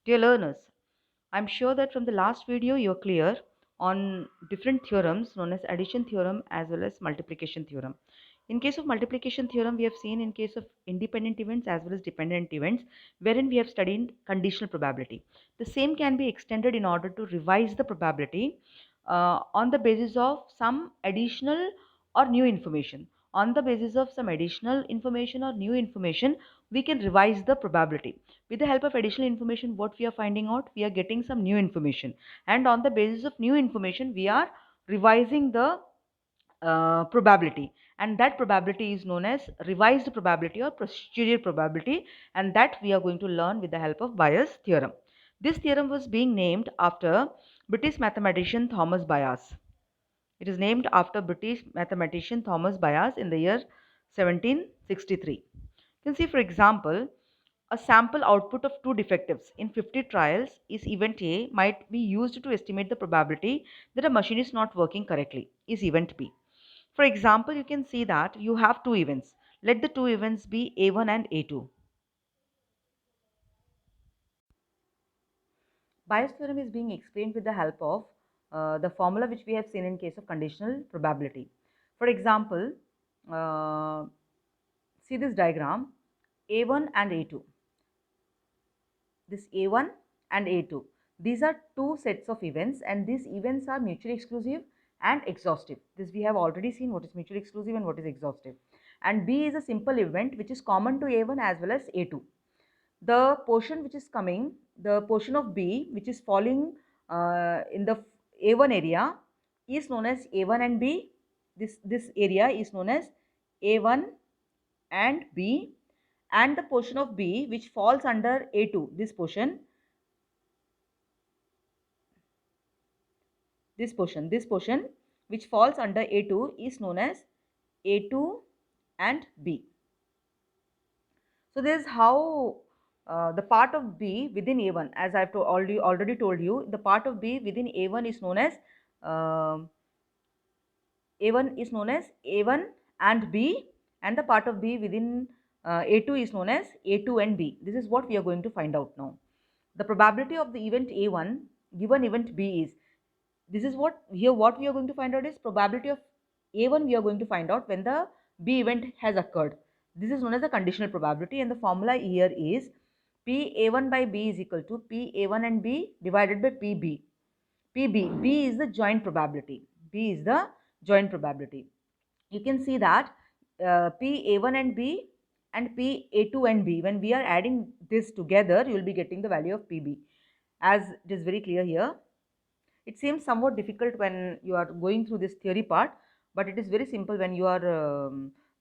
Dear learners, I'm sure that from the last video you're clear on different theorems known as addition theorem as well as multiplication theorem. In case of multiplication theorem, we have seen in case of independent events as well as dependent events, wherein we have studied conditional probability. The same can be extended in order to revise the probability on the basis of some additional or new information. On the basis of some additional information or new information, we can revise the probability. With the help of additional information, what we are finding out, we are getting some new information, and on the basis of new information we are revising the probability, and that probability is known as revised probability or posterior probability, and that we are going to learn with the help of Bayes' theorem. This theorem was being named after British mathematician Thomas Bayes. It is named after British mathematician Thomas Bayes in the year 1763. You can see, for example, a sample output of two defectives in 50 trials is event A might be used to estimate the probability that a machine is not working correctly is event B. For example, you can see that you have two events. Let the two events be A1 and A2. Bayes' theorem is being explained with the help of the formula which we have seen in case of conditional probability. For example, uh, see this diagram, A1 and A2. This A1 and A2. These are two sets of events, and these events are mutually exclusive and exhaustive. This we have already seen what is mutually exclusive and what is exhaustive. And B is a simple event which is common to A1 as well as A2. The portion which is coming, the portion of B which is falling in the A1 area is known as A1 and B. This area is known as A1 and B, and the portion of B which falls under A2, this portion which falls under A2 is known as A2 and B. So this is how the part of B within A1, as I've already told you, the part of B within A1 is known as A1 and B, and the part of B within A2 is known as A2 and B. This is what we are going to find out now. The probability of the event A1 given event B is, this is what here what we are going to find out is probability of A1 we are going to find out when the B event has occurred. This is known as the conditional probability, and the formula here is PA1 by B is equal to PA1 and B divided by PB. B is the joint probability. B is the joint probability. You can see that PA1 and B and PA2 and B, when we are adding this together, you will be getting the value of PB. As it is very clear here, it seems somewhat difficult when you are going through this theory part, but it is very simple when you are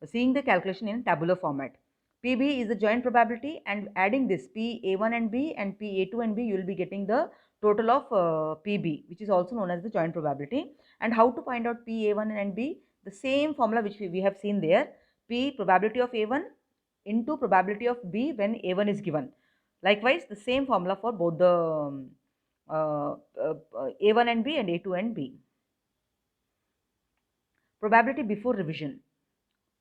seeing the calculation in tabular format. PB is the joint probability, and adding this PA1 and B and PA2 and B, you will be getting the total of PB, which is also known as the joint probability. And how to find out PA1 and B? The same formula which we have seen there, P probability of A1 into probability of B when A1 is given. Likewise, the same formula for both the A1 and B and A2 and B. Probability before revision.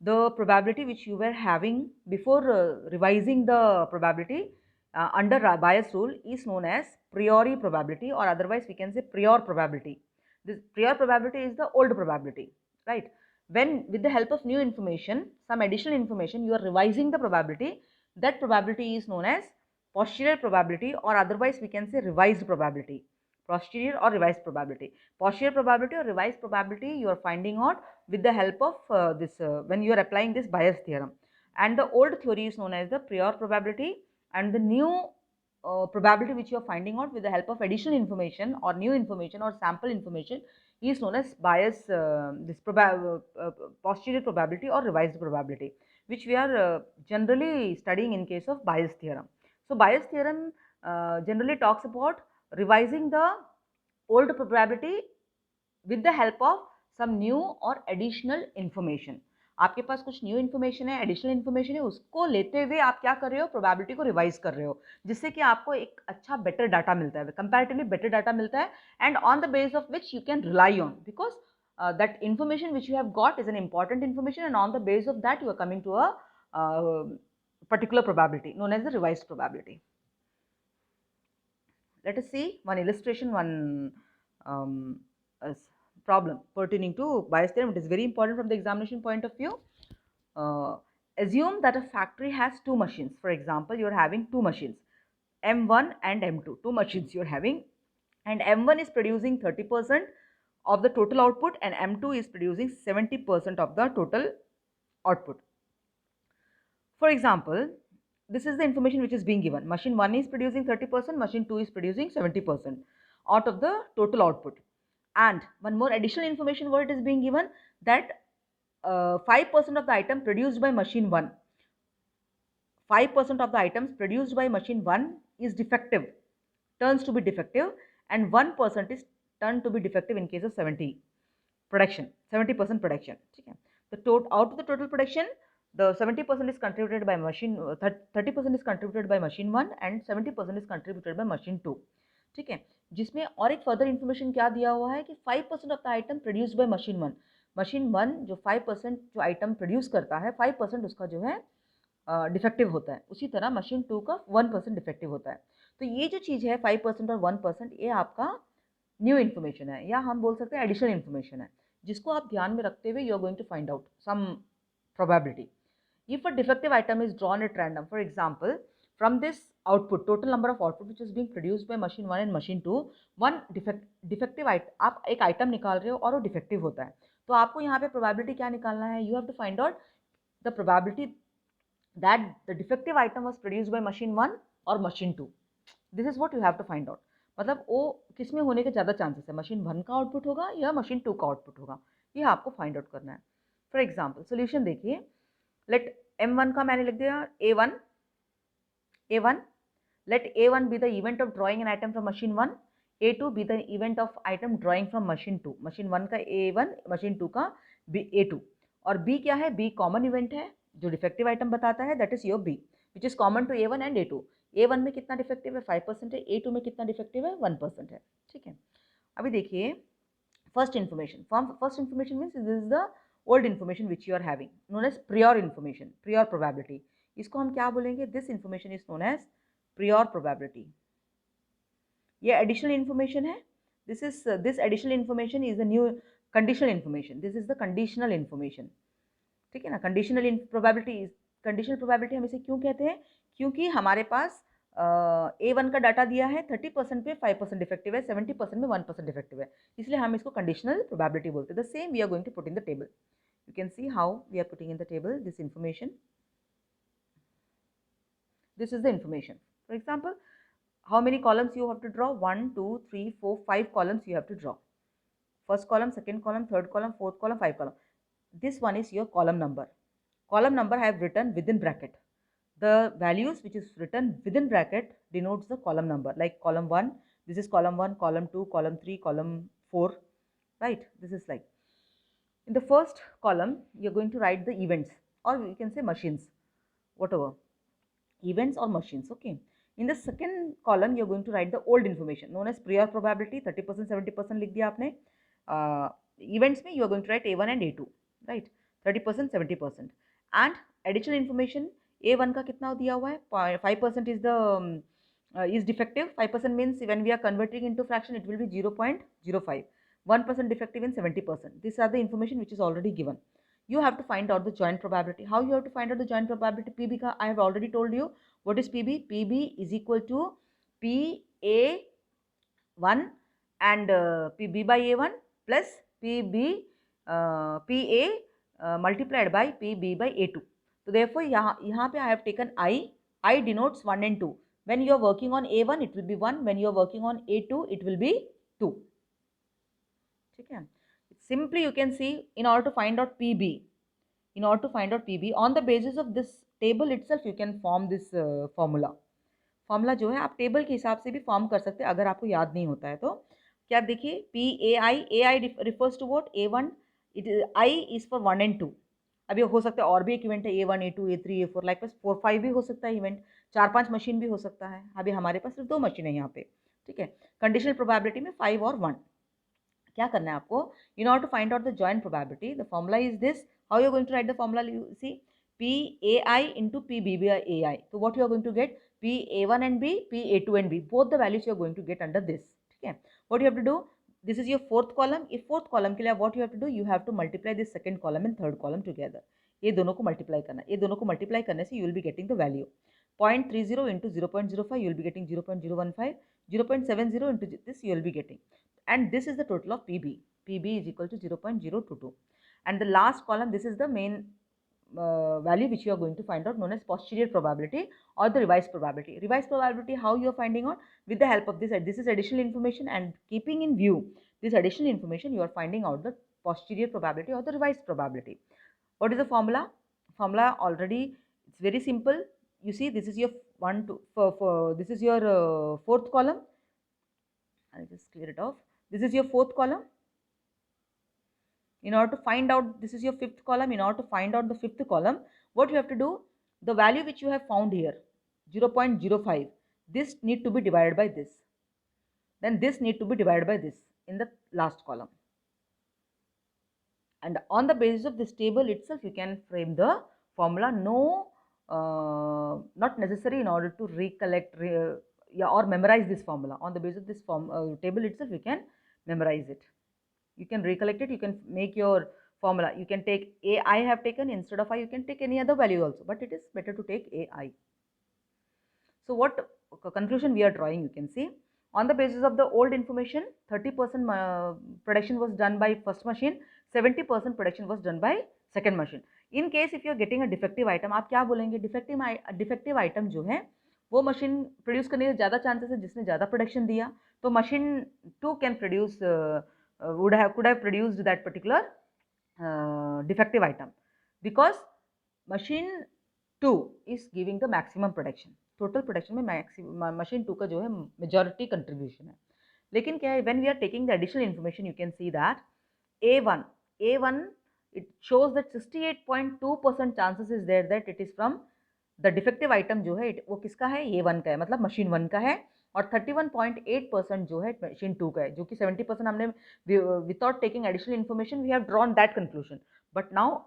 The probability which you were having before revising the probability under Bayes rule is known as priori probability, or otherwise we can say prior probability. This prior probability is the old probability, right? When with the help of new information, some additional information, you are revising the probability, that probability is known as posterior probability, or otherwise we can say revised probability. Posterior or revised probability. Posterior probability or revised probability you are finding out with the help of this when you are applying this Bayes theorem. And the old theory is known as the prior probability, and the new probability which you are finding out with the help of additional information or new information or sample information is known as Bayes posterior probability or revised probability, which we are generally studying in case of Bayes theorem. So Bayes theorem generally talks about revising the old probability with the help of some new और additional information. आपके पास कुछ new information है, additional information है, उसको लेते हुए आप क्या कर रहे हो, प्रोबेबिलिटी को रिवाइज कर रहे हो, जिससे कि आपको एक अच्छा बेटर डाटा मिलता है, कंपैरेटिवली बेटर डाटा मिलता है, and on the base of which you can rely on, because that information which you have got is an important information, and on the base of that you are coming to a particular probability known as the revised probability. Let us see one illustration, one um, problem pertaining to Bayes theorem. It is very important from the examination point of view. Assume that a factory has two machines. For example, you are having two machines, M1 and M2, two machines you are having, and M1 is producing 30% of the total output and M2 is producing 70% of the total output. For example, this is the information which is being given. Machine 1 is producing 30%, machine 2 is producing 70% out of the total output. And one more additional information what is being given, that 5% of the item produced by machine 1, 5% of the items produced by machine 1 is defective, turns to be defective, and 1% is turned to be defective in case of 70% production. Okay. Out of the total production, the 70% is contributed by machine, 30% is contributed by machine 1 and 70% is contributed by machine 2. ठीक है, जिसमें और एक further information क्या दिया हुआ है कि 5% of the item produced by machine 1, machine 1 जो 5% जो आइटम प्रोड्यूस करता है 5% उसका जो है डिफेक्टिव होता है, उसी तरह मशीन 2 का 1% डिफेक्टिव होता है। तो ये जो चीज़ है 5% और 1%, ये आपका न्यू इन्फॉर्मेशन है या हम बोल सकते हैं एडिशनल इन्फॉर्मेशन है, जिसको आप ध्यान में रखते हुए you are going to find out some probability. If a defective item is drawn at random, for example, from this output, total number of output which is being produced by machine 1 and machine 2, one defective item, आप एक item निकाल रहे हो और वो defective होता है, तो आपको यहाँ पे प्रोबेबिलिटी क्या निकालना है, you have to find out the probability that the defective item was produced by machine 1 और machine 2। This is what you have to find out, मतलब वो किस में होने के ज़्यादा चांसेस है, मशीन 1 का आउटपुट होगा या मशीन 2 का आउटपुट होगा, ये आपको फाइंड आउट करना है। फॉर एग्जाम्पल सोल्यूशन देखिए, लेट M1 का मैंने लिख दिया A1, let A1 be the event of drawing an item from machine 1, A2 be the event of item drawing from machine 2, machine 1 का A1, machine 2 का A2, और B क्या है, B कॉमन इवेंट है जो डिफेक्टिव आइटम बताता है, that is your B which is common to A1 and A2। A1 में कितना डिफेक्टिव है 5% है, A2 में कितना डिफेक्टिव है 1% है। ठीक है, अभी देखिए first information, first information means this is the old information which you are having, known as prior information, prior probability. इसको हम क्या बोलेंगे, this information is known as prior probability. ये एडिशनल इन्फॉर्मेशन है, this additional information is the new conditional information, this is the conditional information. ठीक है ना, conditional probability हम इसे क्यों कहते हैं, क्योंकि हमारे पास A1 का डाटा दिया है 30% पे 5% डिफेक्टिव है, 70% में 1% डिफेक्टिव है, इसलिए हम इसको कंडीशनल प्रोबेबिलिटी बोलते हैं। The same we are going to put in the table, you can see how we are putting in the table this information. This is the information. For example, how many columns you have to draw, 1 2 3 4 5 columns you have to draw, first column, second column, third column, fourth column, 5 column. This one is your column number. Column number I have written within bracket, the values which is written within bracket denotes the column number, like column 1, this is column 1, column 2, column 3, column 4, right? This is like in the first column you're going to write the events, or you can say machines, whatever, events or machines. Okay, in the second column you're going to write the old information known as prior probability, 30% 70% लिख दिया आपने। events में you are going to write A1 and A2, right? 30% 70%, and additional information A1 का कितना दिया हुआ है, 5% is the is defective, 5% means when we are converting into fraction it will be 0.05, 1% defective in 70%. These are the information which is already given. You have to find out the joint probability. How you have to find out the joint probability? PB का I have already told you. What is PB? PB is equal to PA1 and PB by A1 plus PA multiplied by PB by A2. So therefore यहाँ पे I have taken I denotes 1 and 2. When you are working on A1 it will be 1, when you are working on A2 it will be 2. ठीक है, simply you can see, in order to find out PB, on the basis of this table itself you can form this formula जो है आप table के हिसाब से भी form कर सकते हैं अगर आपको याद नहीं होता है तो। क्या देखिए, AI refers to what, A1, I is for 1 and 2। अभी हो सकता है और भी एक इवेंट है A1 A2 A3 A4, like 4 5 भी हो सकता है इवेंट, 4 5 मशीन भी हो सकता है। अभी हमारे पास सिर्फ 2 मशीन है यहाँ पे। ठीक है, कंडीशनल प्रोबेबिलिटी में 5 और 1। क्या करना है आपको, in order to find out the joint probability, the formula is this. How you are going to write the formula, you see PAI into PB by AI. So what you are going to get, PA1 and B, PA2 and B, both the values you are going to get under this. Okay, what you have to do, this is your fourth column. If fourth column के लिए what you have to do, you have to multiply this second column and third column together. ये दोनों को multiply करना, ये दोनों को multiply करने से you will be getting the value 0.30 into 0.05, you will be getting 0.015, 0.70 into this you will be getting, and this is the total of PB. PB is equal to 0.022, and the last column, this is the main value which you are going to find out, known as posterior probability or the revised probability. Revised probability, how you are finding out? With the help of this is additional information, and keeping in view this additional information, you are finding out the posterior probability or the revised probability. What is the formula? Formula already, it's very simple. You see, this is your this is your fourth column. I'll just clear it off. This is your fourth column. In order to find out, this is your fifth column. In order to find out the fifth column, what you have to do, the value which you have found here, 0.05, this need to be divided by this. Then this need to be divided by this in the last column. And on the basis of this table itself, you can frame the formula. No, not necessary in order to recollect or memorize this formula. On the basis of this table itself, you can memorize it. You can recollect it, you can make your formula. You can take A I have taken, instead of I, you can take any other value also, but it is better to take AI. So what conclusion we are drawing, you can see, on the basis of the old information, 30% prediction was done by first machine, 70% prediction was done by second machine. In case if you are getting a defective item, आप क्या बोलेंगे? Defective item जो है वो machine produce करने के ज़्यादा chances है जिसने ज़्यादा प्रोडक्शन दिया, तो machine 2 can produce could have produced that particular defective item, because machine 2 is giving the maximum production. Total production में machine 2 का जो है majority contribution है. लेकिन क्या है, when we are taking the additional information, you can see that A1 it shows that 68.2% chances is there that it is from the defective item जो है वो किसका है, A1 का है, मतलब machine 1 का है, और 31.8% जो है मशीन 2 का है, जो कि 70% हमने without taking additional information we have drawn that conclusion. But now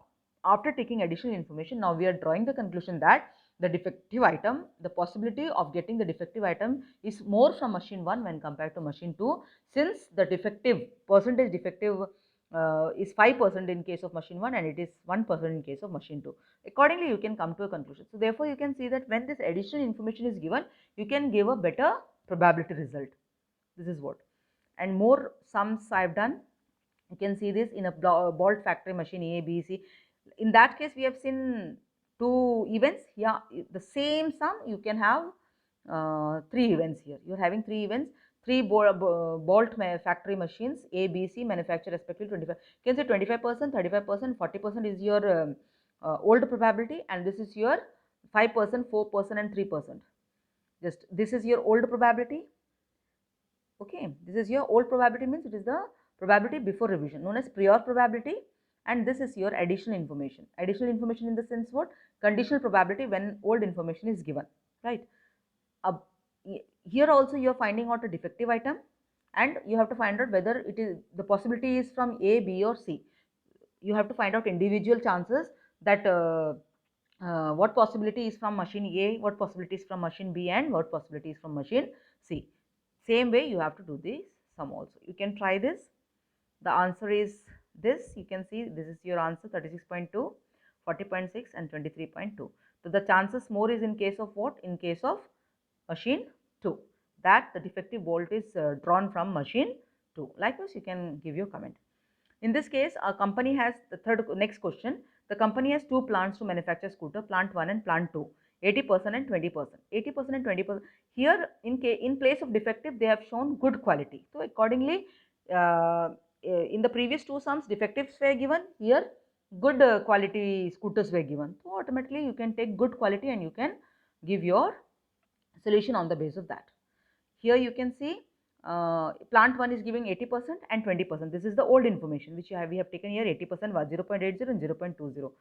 after taking additional information, now we are drawing the conclusion that the defective item, the possibility of getting the defective item is more from machine 1 when compared to machine 2, since the percentage defective is 5% in case of machine 1 and it is 1% in case of machine 2. Accordingly, you can come to a conclusion. So therefore, you can see that when this additional information is given, you can give a better probability result. This is what. And more sums I have done. You can see this in a Bolt factory machine A, B, C. In that case, we have seen 2 events. Yeah, the same sum you can have 3 events here. You are having 3 events. 3 Bolt factory machines A, B, C manufacture respectively 25. You can say 25%, 35%, 40% is your old probability, and this is your 5%, 4% and 3%. Just this is your old probability. Okay, this is your old probability, means it is the probability before revision, known as prior probability, and this is your additional information. Additional information in the sense what? Conditional probability when old information is given, right? Here also you are finding out a defective item, and you have to find out whether it is the possibility is from A, B or C. You have to find out individual chances that what possibility is from machine A, what possibility is from machine B, and what possibility is from machine C. Same way you have to do this sum also. You can try this. The answer is this. You can see this is your answer, 36.2, 40.6 and 23.2. So the chances more is in case of what? In case of machine 2, that the defective bolt is drawn from machine 2. Likewise, you can give your comment. In this case, a company has the next question. The company has 2 plants to manufacture scooter, plant 1 and plant 2, 80% and 20%. 80% and 20%. Here, in place of defective, they have shown good quality. So accordingly, in the previous 2 sums, defectives were given. Here, good quality scooters were given. So automatically, you can take good quality and you can give your solution on the basis of that. Here you can see plant 1 is giving 80% and 20%. This is the old information which we have taken here. 80% was 0.80 and 0.20,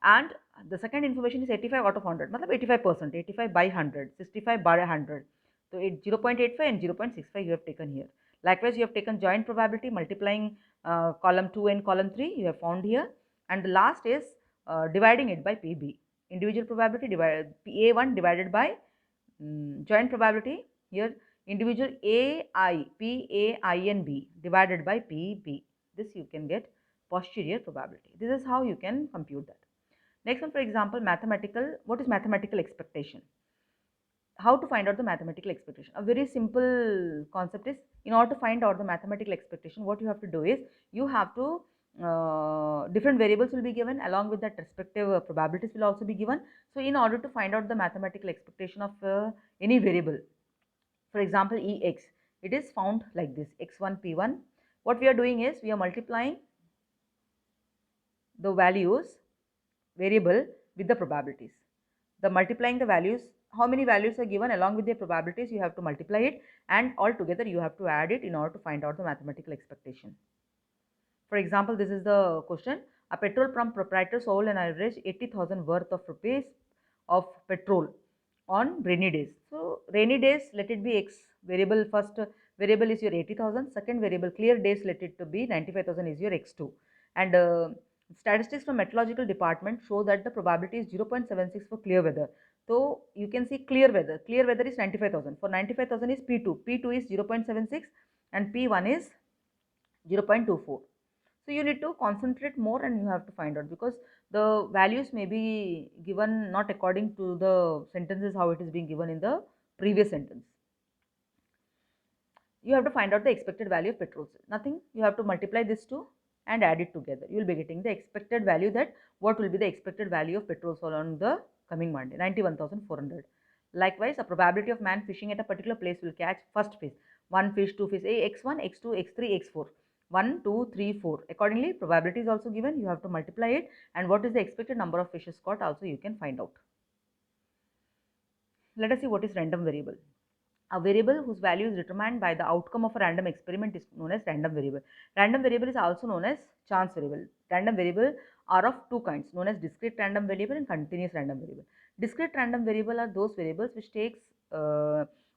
and the second information is 85 out of 100, matlab 85%, 85 by 100, 65 by 100. So 0.85 and 0.65 you have taken here. Likewise, you have taken joint probability multiplying column 2 and column 3 you have found here, and the last is dividing it by PB. Individual probability A1 divided by joint probability. Here individual P, A, I and B divided by P, B. This you can get posterior probability. This is how you can compute that. Next one, for example, mathematical. What is mathematical expectation? How to find out the mathematical expectation? A very simple concept is, in order to find out the mathematical expectation, what you have to do is, you have to different variables will be given, along with that respective probabilities will also be given. So in order to find out the mathematical expectation of any variable, for example Ex, it is found like this: x1 p1. What we are doing is, we are multiplying the values variable with the probabilities. The multiplying the values, how many values are given along with their probabilities, you have to multiply it, and all together you have to add it in order to find out the mathematical expectation. For example, this is the question: a petrol pump proprietor sold an average 80,000 worth of rupees of petrol on rainy days. So rainy days, let it be x variable. First variable is your 80,000, second variable clear days, let it to be 95,000 is your x2. And statistics from meteorological department show that the probability is 0.76 for clear weather. So you can see clear weather is 95,000. For 95,000 is P2, P2 is 0.76 and P1 is 0.24. So you need to concentrate more and you have to find out, because the values may be given not according to the sentences how it is being given in the previous sentence. You have to find out the expected value of petrol. Nothing, you have to multiply this two and add it together. You will be getting the expected value, that what will be the expected value of petrol on the coming Monday, 91,400. Likewise, a probability of man fishing at a particular place will catch first fish, one fish, two fish, x1, x2, x3, x4. 1, 2, 3, 4. Accordingly, probability is also given. You have to multiply it, and what is the expected number of fishes caught also you can find out. Let us see what is random variable. A variable whose value is determined by the outcome of a random experiment is known as random variable. Random variable is also known as chance variable. Random variable are of two kinds, known as discrete random variable and continuous random variable. Discrete random variable are those variables which takes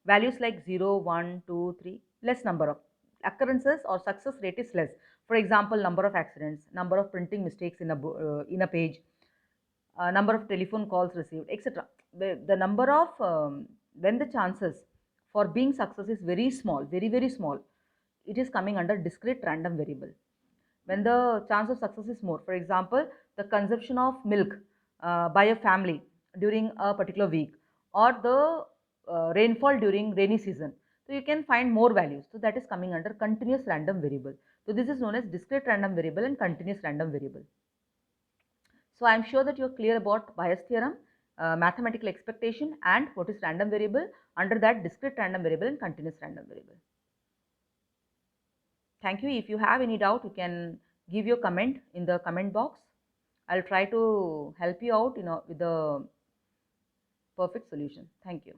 values like 0, 1, 2, 3, less number of occurrences, or success rate is less. For example, number of accidents, number of printing mistakes in a page, number of telephone calls received, etc. The number of when the chances for being success is very small, very small, it is coming under discrete random variable. When the chance of success is more, for example, the consumption of milk by a family during a particular week, or the rainfall during rainy season, so you can find more values. So that is coming under continuous random variable. So this is known as discrete random variable and continuous random variable. So I am sure that you are clear about Bayes theorem, mathematical expectation, and what is random variable, under that discrete random variable and continuous random variable. Thank you. If you have any doubt, you can give your comment in the comment box. I'll try to help you out, with the perfect solution. Thank you.